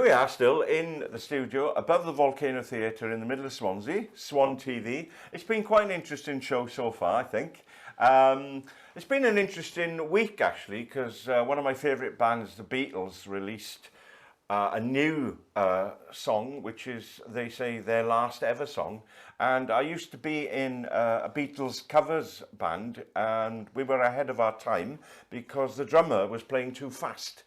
here we are still in the studio above the Volcano Theatre in the middle of Swansea, Swan TV. It's been quite an interesting show so far, I think. It's been an interesting week actually, because one of my favourite bands, the Beatles, released a new song, which is, they say, their last ever song. And I used to be in a Beatles covers band, and we were ahead of our time because the drummer was playing too fast.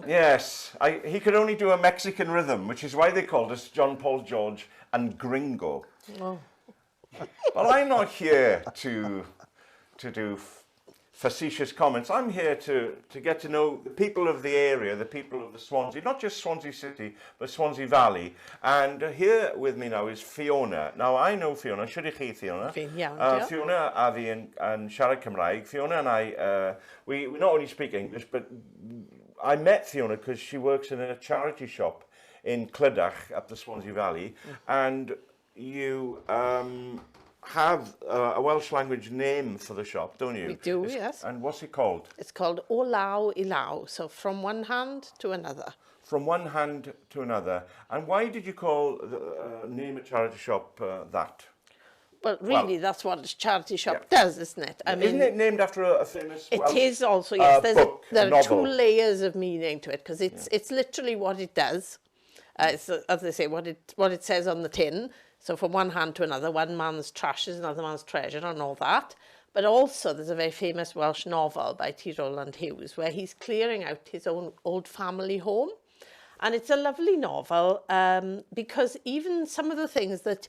Yes, he could only do a Mexican rhythm, which is why they called us John, Paul, George and Gringo. Oh. Well, I'm not here to do facetious comments. I'm here to get to know the people of the area, the people of the Swansea, not just Swansea City, but Swansea Valley. And here with me now is Fiona. Now, I know Fiona. Shwd I chi, Fiona? Fiona a fi yn siarad Cymraeg. Fiona and I, we not only speak English, but I met Fiona because she works in a charity shop in Clydach, up the Swansea Valley. And you have a Welsh language name for the shop, don't you? We do, yes. And what's it called? It's called O Law I Law, so from one hand to another. From one hand to another. And why did you call the name a charity shop that? Well, really, that's what a charity shop does, isn't it? I mean, isn't it named after a famous It is also, yes. There are two layers of meaning to it, because it's literally what it does. It's, as they say, what it says on the tin. So from one hand to another, one man's trash is another man's treasure and all that. But also there's a very famous Welsh novel by Ty Croeso where he's clearing out his own old family home. And it's a lovely novel because even some of the things that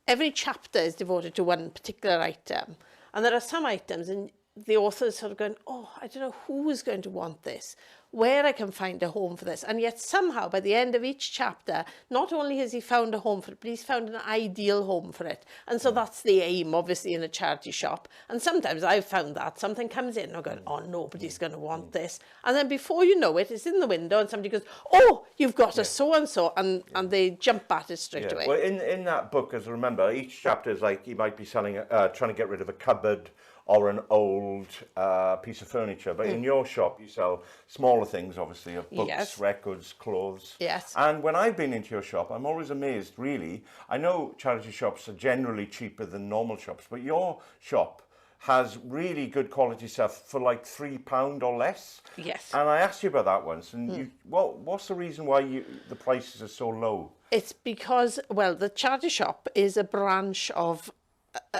every chapter is devoted to one particular item. And there are some items and the author is sort of going, oh, I don't know who is going to want this, where I can find a home for this. And yet somehow by the end of each chapter, not only has he found a home for it, but he's found an ideal home for it. And so that's the aim, obviously, in a charity shop. And sometimes I've found that something comes in and I'm going, oh, nobody's going to want this. And then before you know it, it's in the window and somebody goes, oh, you've got a so-and-so, and they jump at it straight away. Well, in that book, as I remember, each chapter is like, you might be selling, trying to get rid of a cupboard or an old piece of furniture. But in your shop, you sell smaller things, obviously, of books, records, clothes. Yes. And when I've been into your shop, I'm always amazed, really. I know charity shops are generally cheaper than normal shops, but your shop has really good quality stuff for like £3 or less. Yes. And I asked you about that once. And what's the reason why the prices are so low? It's because, well, the charity shop is a branch of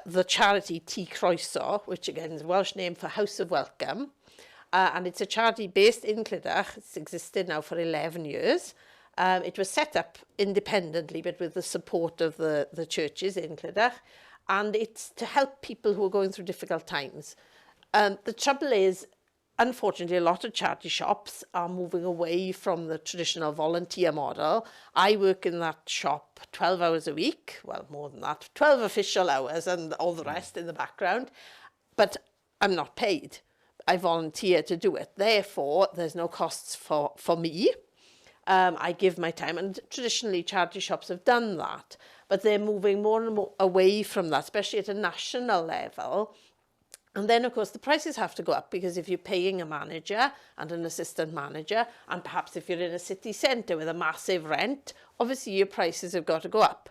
the charity Ty Croeso, which again is a Welsh name for House of Welcome, and it's a charity based in Clydach. It's existed now for 11 years. It was set up independently, but with the support of the churches in Clydach, and it's to help people who are going through difficult times. The trouble is, unfortunately, a lot of charity shops are moving away from the traditional volunteer model. I work in that shop 12 hours a week, well, more than that, 12 official hours and all the rest in the background, but I'm not paid. I volunteer to do it. Therefore, there's no costs for me. I give my time, and traditionally charity shops have done that, but they're moving more and more away from that, especially at a national level. And then, of course, the prices have to go up, because if you're paying a manager and an assistant manager, and perhaps if you're in a city centre with a massive rent, obviously your prices have got to go up.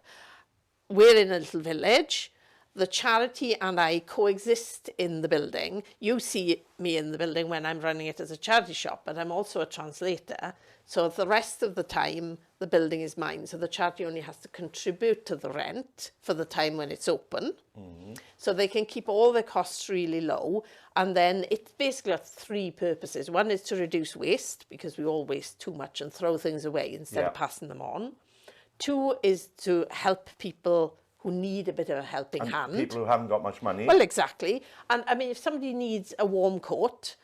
We're in a little village. The charity and I coexist in the building. You see me in the building when I'm running it as a charity shop, but I'm also a translator. So the rest of the time, the building is mine. So the charity only has to contribute to the rent for the time when it's open. So they can keep all their costs really low. And then it's basically got three purposes. One is to reduce waste, because we all waste too much and throw things away instead of passing them on. Two is to help people who need a bit of a helping hand. People who haven't got much money. Well, exactly. And I mean, if somebody needs a warm coat,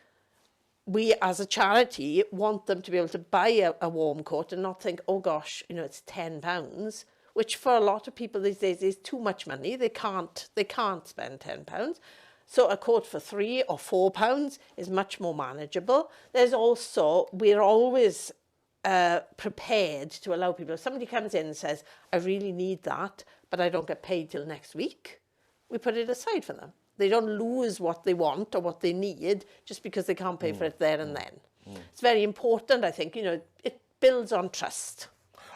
we as a charity want them to be able to buy a warm coat and not think, oh gosh, you know, it's £10, which for a lot of people these days is too much money. They can't spend £10. So a coat for £3 or £4 is much more manageable. There's also, we're always prepared to allow people, if somebody comes in and says, I really need that, but I don't get paid till next week, we put it aside for them. They don't lose what they want or what they need just because they can't pay for it there and then. It's very important, I think, you know, builds on trust.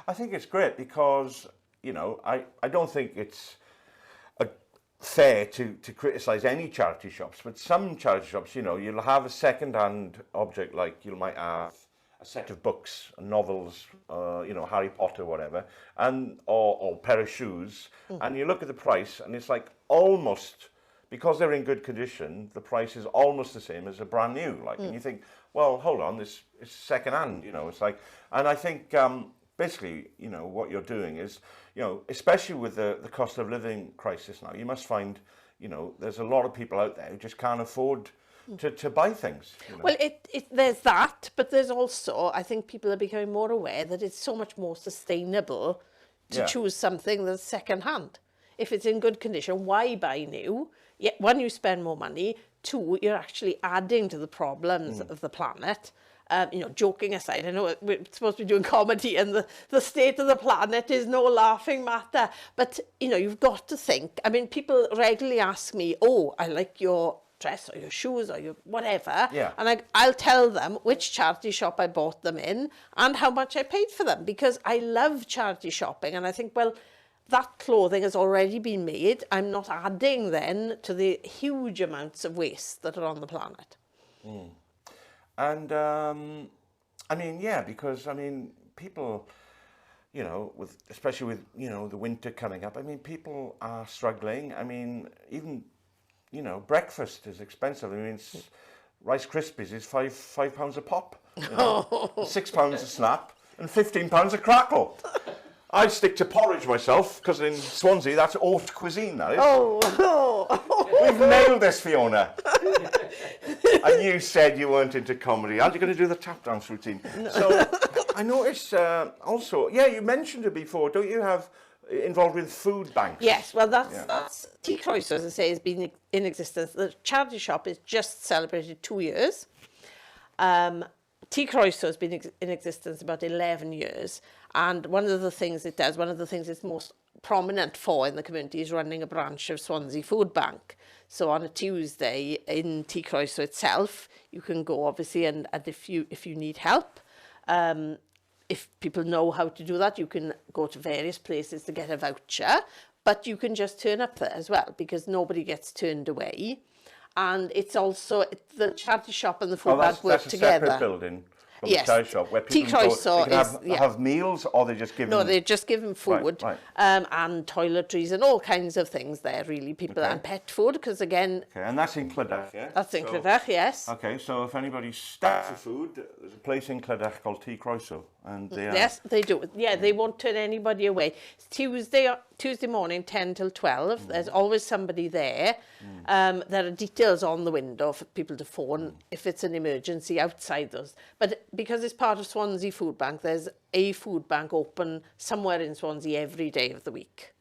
I think it's great because, you know, I don't think it's fair to criticise any charity shops, but some charity shops, you know, you'll have a second-hand object, like you might have a set of books, novels, you know, Harry Potter, whatever, and or a pair of shoes, and you look at the price, and it's like almost, because they're in good condition, the price is almost the same as a brand new. Like, and you think, well, hold on, this is second-hand, you know. It's like, and I think basically, you know, what you're doing is, you know, especially with the cost of living crisis now, you must find, you know, there's a lot of people out there who just can't afford to buy things. You know? Well, there's that, but there's also, I think people are becoming more aware that it's so much more sustainable to choose something that's second-hand. If it's in good condition, why buy new? Yet, one, you spend more money. Two, you're actually adding to the problems of the planet. You know, joking aside, I know we're supposed to be doing comedy and the state of the planet is no laughing matter. But, you know, you've got to think. I mean, people regularly ask me, oh, I like your dress or your shoes or your whatever. Yeah. And I'll tell them which charity shop I bought them in and how much I paid for them, because I love charity shopping. And I think, well, that clothing has already been made. I'm not adding then to the huge amounts of waste that are on the planet. And, I mean, yeah, because, I mean, people, you know, especially with, you know, the winter coming up, I mean, people are struggling. I mean, even, you know, breakfast is expensive. I mean, Rice Krispies is £5 a pop, you know, £6 a snap, and £15 a crackle. I stick to porridge myself, because in Swansea, that's haute cuisine, that is. We've nailed this, Fiona. And you said you weren't into comedy. Aren't you going to do the tap dance routine? No. So I noticed also, yeah, you mentioned it before, don't you have involved with food banks? Yes, well, that's Ty Croeso, as I say, has been in existence. The charity shop is just celebrated 2 years. Ty Croeso has been in existence about 11 years. And one of the things it does, one of the things it's most prominent for in the community is running a branch of Swansea Food Bank. So on a Tuesday in Ty Croeso itself, you can go obviously, and if you need help, if people know how to do that, you can go to various places to get a voucher, but you can just turn up there as well, because nobody gets turned away. And it's also, the charity shop and the food bank work together. That's a separate building from yes. the charity shop, where people can have meals, or they just give them... No, they're just given food, right. And toiletries and all kinds of things there, really, people, and pet food, because again... Okay, and that's in Clydach, yeah? That's in Clydach, yes. Okay, so if anybody's stuck for food, there's a place in Clydach called Ty Croeso, and they Yes, they do. Yeah, they won't turn anybody away. It's Tuesday morning, 10 till 12. There's always somebody there. There are details on the window for people to phone if it's an emergency outside those. But because it's part of Swansea Food Bank, there's a food bank open somewhere in Swansea every day of the week.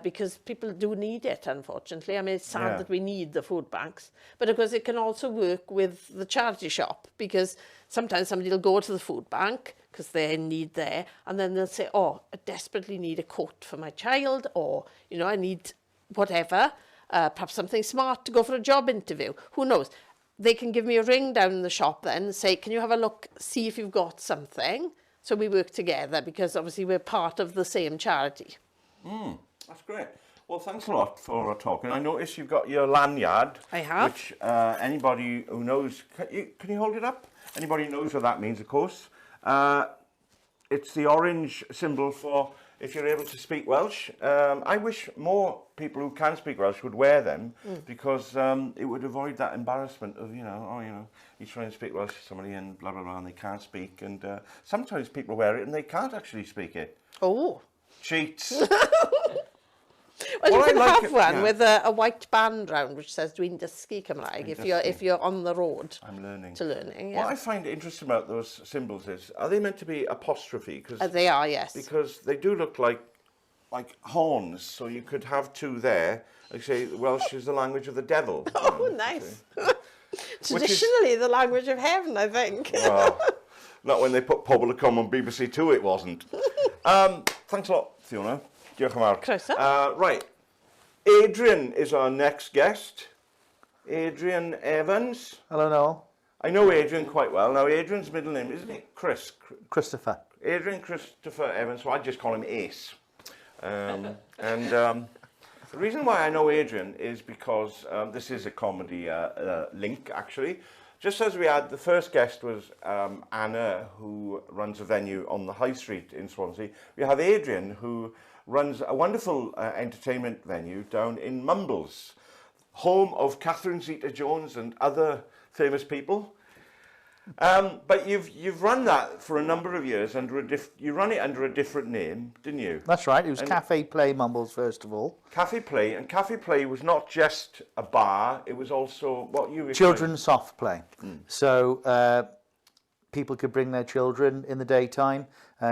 Because people do need it, unfortunately. I mean, it's sad that we need the food banks. But of course, it can also work with the charity shop, because sometimes somebody will go to the food bank because they're in need there, and then they'll say, oh, I desperately need a coat for my child, or, you know, I need whatever, perhaps something smart to go for a job interview. Who knows? They can give me a ring down in the shop then and say, can you have a look, see if you've got something? So we work together, because obviously we're part of the same charity. That's great. Well, thanks a lot for talking. I noticed you've got your lanyard. I have. Which anybody who knows... Can you hold it up? Anybody who knows what that means, of course. It's the orange symbol for if you're able to speak Welsh. I wish more people who can speak Welsh would wear them, because it would avoid that embarrassment of, you know, you try and speak Welsh to somebody and blah, blah, blah, and they can't speak. And sometimes people wear it and they can't actually speak it. Oh. Cheats. Well, you can have one with a white band round which says Dwi'n dysgu Cymraeg if you're on the road. I'm learning. To learning, What I find interesting about those symbols is, are they meant to be apostrophe? They are, yes. Because they do look like horns, so you could have two there. Like say, Welsh is the language of the devil. Oh, nice. Traditionally, the language of heaven, I think. Well, not when they put Pobl y Com on BBC Two, it wasn't. Thanks a lot, Fiona. Diolch yn fawr. Croeso. Right, Adrian is our next guest. Adrian Evans. Hello, Noel. I know Adrian quite well. Now, Adrian's middle name, isn't it Chris? Christopher. Adrian Christopher Evans, so I just call him Ace. The reason why I know Adrian is because this is a comedy link, actually. Just as we had, the first guest was Anna, who runs a venue on the High Street in Swansea. We have Adrian, who runs a wonderful entertainment venue down in Mumbles, home of Catherine Zeta-Jones and other famous people. But you've run that for a number of years under you run it under a different name, didn't you? That's right. It was Cafe Play Mumbles first of all. Cafe Play, and Cafe Play was not just a bar; it was also what you children's soft play. So people could bring their children in the daytime,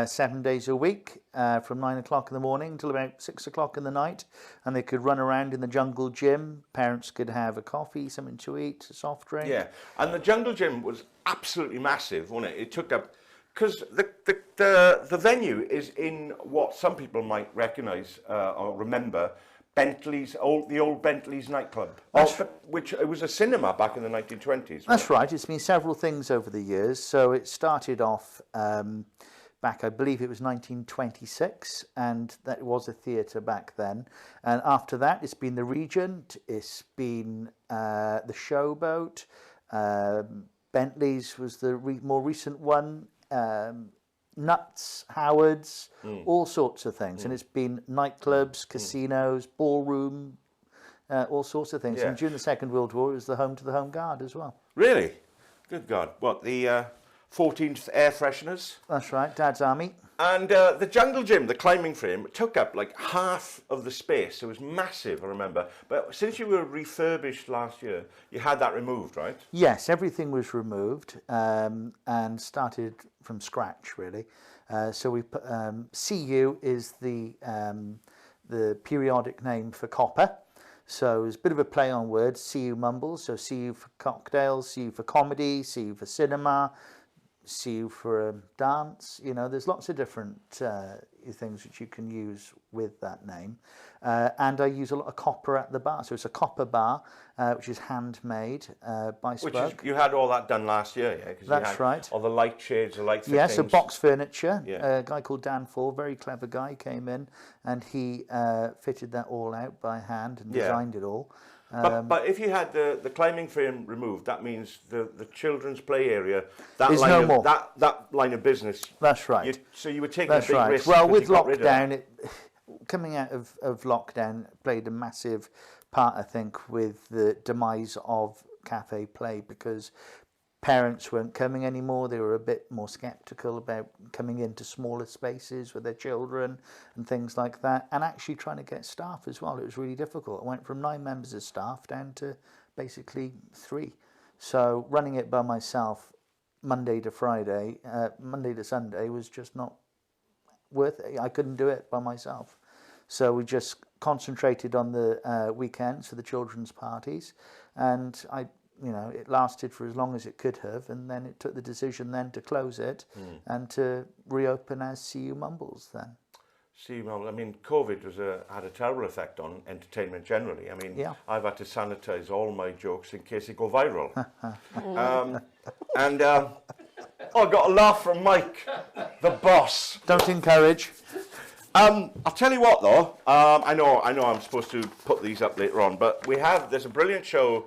7 days a week, from 9 o'clock in the morning till about 6 o'clock in the night, and they could run around in the jungle gym. Parents could have a coffee, something to eat, a soft drink. Yeah, and the jungle gym was absolutely massive, wasn't it? It took up, because the venue is in what some people might recognise or remember, the old Bentley's nightclub, which it was a cinema back in the 1920s. That's right. It's been several things over the years. So it started off back, I believe it was 1926, and that was a theatre back then. And after that, it's been the Regent, it's been the Showboat, Bentley's was the more recent one, Nuts, Howard's, all sorts of things. And it's been nightclubs, casinos, ballroom, all sorts of things. Yeah. And during the Second World War, it was the home to the Home Guard as well. Really? Good God. What, the 14th air fresheners? That's right, Dad's Army. And the jungle gym, the climbing frame, took up like half of the space. It was massive, I remember. But since you were refurbished last year, you had that removed, right? Yes, everything was removed and started from scratch, really. So we put, CU is the periodic name for copper. So it's a bit of a play on words, Cu Mumbles. So Cu for cocktails, Cu for comedy, Cu for cinema, Cu for dance. You know, there's lots of different things which you can use with that name. And I use a lot of copper at the bar. So it's a copper bar, which is handmade by Spoke. You had all that done last year, yeah? That's right. All the light shades, the light fittings. Yes, so box furniture. Yeah. A guy called Dan Ford, very clever guy, came in and he fitted that all out by hand and designed it all. But if you had the climbing frame removed, that means the children's play area, that line of business. That's right. So you were taking a big risk. Well, with lockdown, coming out of lockdown played a massive part, I think, with the demise of Cafe Play, because parents weren't coming anymore. They were a bit more sceptical about coming into smaller spaces with their children and things like that, and actually trying to get staff as well. It was really difficult. I went from 9 members of staff down to basically 3. So running it by myself Monday to Sunday was just not worth it. I couldn't do it by myself. So we just concentrated on the weekends for the children's parties, and it lasted for as long as it could have, and then it took the decision then to close it and to reopen as Cu Mumbles then. Cu Mumbles, I mean, COVID had a terrible effect on entertainment generally. I mean, I've had to sanitise all my jokes in case they go viral. I got a laugh from Mike, the boss. Don't encourage. I'll tell you what though, I know I'm supposed to put these up later on, but there's a brilliant show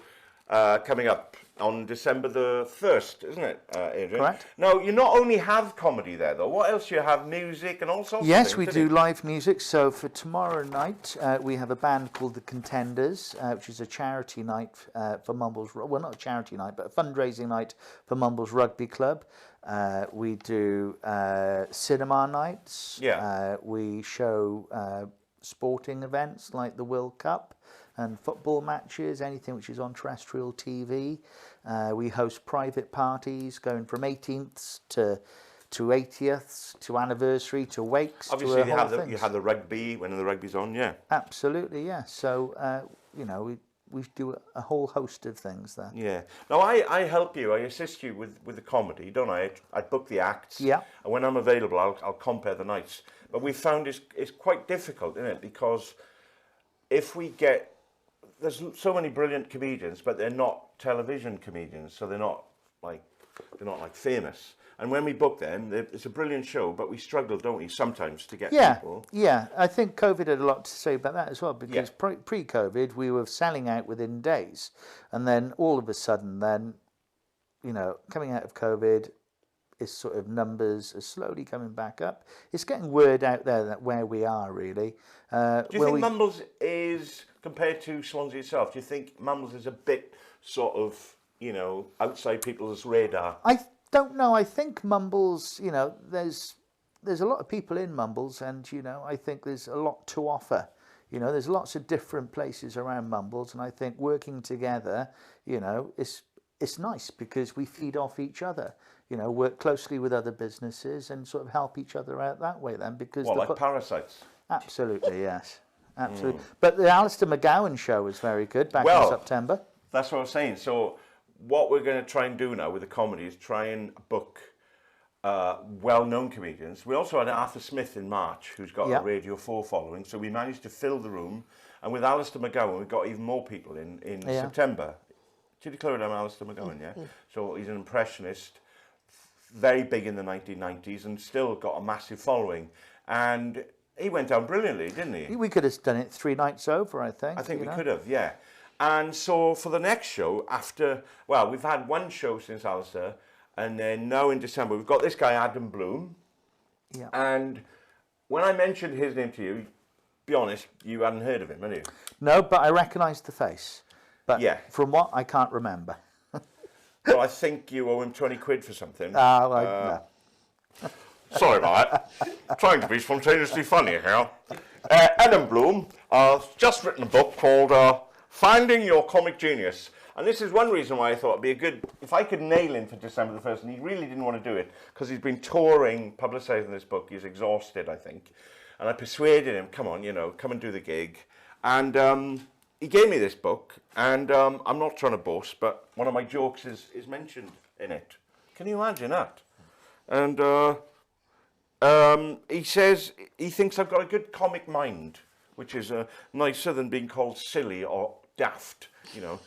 coming up on December the 1st, isn't it, Adrian? Correct. Now, you not only have comedy there, though. What else do you have? Music and all sorts of things? Yes, we do live music. So for tomorrow night, we have a band called The Contenders, which is a charity night for Mumbles. Well, not a charity night, but a fundraising night for Mumbles Rugby Club. We do cinema nights. Yeah. We show sporting events like the World Cup and football matches, anything which is on terrestrial TV. We host private parties going from 18th to 80th to anniversary to wakes. Obviously, you have the rugby when the rugby's on, yeah. Absolutely, yeah. So, we do a whole host of things there. Yeah. Now, I help you, I assist you with the comedy, don't I? I book the acts. Yeah. And when I'm available, I'll compare the nights. But we found it's quite difficult, isn't it? Because there's so many brilliant comedians, but they're not television comedians, so they're not like famous. And when we book them, it's a brilliant show, but we struggle, don't we, sometimes to get people. Yeah, I think COVID had a lot to say about that as well, because pre-COVID, we were selling out within days. And then all of a sudden, then, you know, coming out of COVID, its sort of numbers are slowly coming back up. It's getting word out there that where we are, really. Do you think Mumbles is, compared to Swansea itself, do you think Mumbles is a bit sort of, you know, outside people's radar? I don't know. I think Mumbles, you know, there's a lot of people in Mumbles, and, you know, I think there's a lot to offer. You know, there's lots of different places around Mumbles, and I think working together, you know, it's nice because we feed off each other. You know, work closely with other businesses and sort of help each other out that way then. Because like parasites? Absolutely, yes. Absolutely. But the Alistair McGowan show was very good back in September. That's what I was saying. So what we're going to try and do now with the comedy is try and book well-known comedians. We also had Arthur Smith in March, who's got a Radio 4 following. So we managed to fill the room. And with Alistair McGowan, we got even more people in September. Did you declare him Alistair McGowan, yeah? So he's an impressionist, very big in the 1990s and still got a massive following. And he went down brilliantly, didn't he? We could have done it 3 nights over, I think. I think we could have, yeah. And so for the next show, after, well, we've had one show since Alistair, and then now in December, we've got this guy, Adam Bloom. Yeah. And when I mentioned his name to you, be honest, you hadn't heard of him, had you? No, but I recognised the face. But from what, I can't remember. Well, I think you owe him 20 quid for something. No. Sorry about that. Trying to be spontaneously funny here. Adam Bloom has just written a book called Finding Your Comic Genius. And this is one reason why I thought it'd be a good, if I could nail him for December the 1st, and he really didn't want to do it, because he's been touring, publicising this book. He's exhausted, I think. And I persuaded him, come on, you know, come and do the gig. And he gave me this book, and I'm not trying to boast, but one of my jokes is mentioned in it. Can you imagine that? And he says he thinks I've got a good comic mind, which is nicer than being called silly or daft, you know.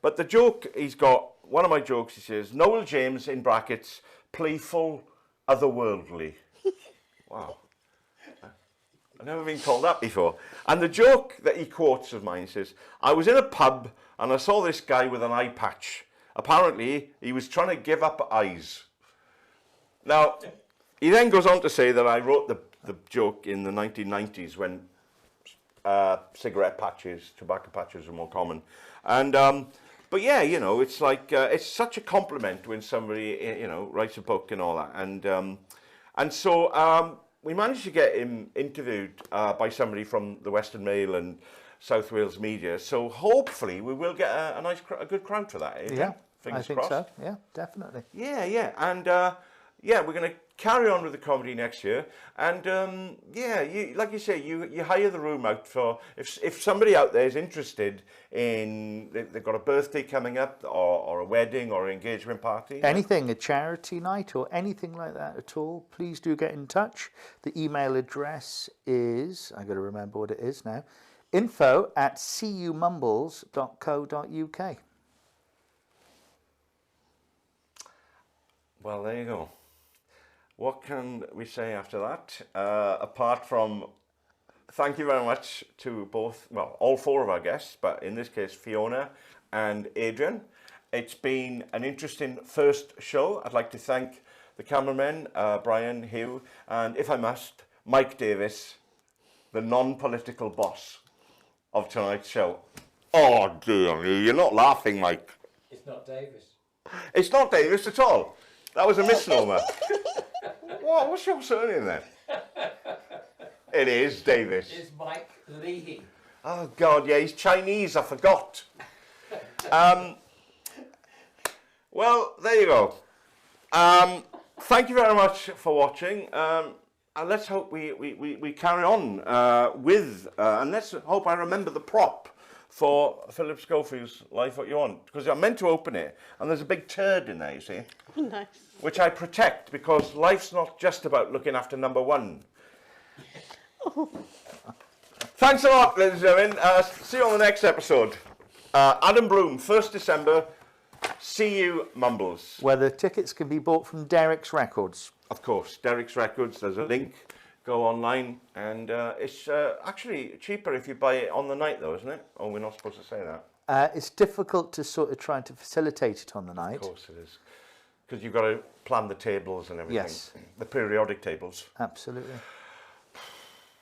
But the joke he's got, one of my jokes, he says, Noel James, in brackets, playful, otherworldly. Wow. I've never been called that before. And the joke that he quotes of mine says, I was in a pub and I saw this guy with an eye patch. Apparently, he was trying to give up eyes. Now, he then goes on to say that I wrote the joke in the 1990s when cigarette patches, tobacco patches were more common. And, but yeah, you know, it's like, it's such a compliment when somebody, you know, writes a book and all that. And so, we managed to get him interviewed by somebody from the Western Mail and South Wales Media. So hopefully we will get a good crowd for that. Yeah, fingers I think crossed. so. Yeah, definitely. Yeah. And we're going to carry on with the comedy next year. And like you say, you hire the room out for if somebody out there is interested in they've got a birthday coming up or a wedding or an engagement party. Anything, a charity night or anything like that at all, please do get in touch. The email address is, I've got to remember what it is now, info@cumumbles.co.uk. Well, there you go. What can we say after that? Apart from thank you very much to all 4 of our guests, but in this case, Fiona and Adrian. It's been an interesting first show. I'd like to thank the cameramen, Brian, Hugh, and if I must, Mike Davis, the non-political boss of tonight's show. Oh, dear me, you're not laughing, Mike. It's not Davis. It's not Davis at all. That was a misnomer. What's your surname then? It is Davis. It's Mike Leahy. Oh, God, yeah, he's Chinese, I forgot. Well, there you go. Thank you very much for watching. And let's hope we carry on and let's hope I remember the prop for Philip Schofield's Life What You Want, because I meant to open it, and there's a big turd in there, you see. Nice. Which I protect, because life's not just about looking after number 1. Thanks a lot, ladies and gentlemen. See you on the next episode. Adam Bloom, 1st December, Cu Mumbles. where the tickets can be bought from Derek's Records. Of course, Derek's Records, there's a link. Go online, and it's actually cheaper if you buy it on the night, though, isn't it? Oh, we're not supposed to say that. It's difficult to sort of try to facilitate it on the night. Of course it is. Because you've got to plan the tables and everything. Yes. The periodic tables. Absolutely.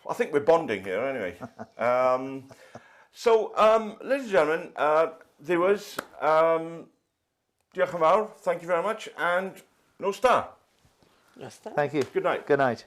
I think we're bonding here anyway. Ladies and gentlemen, viewers, diolch yn fawr, thank you very much, and no star. That's that. Thank you. Good night. Good night.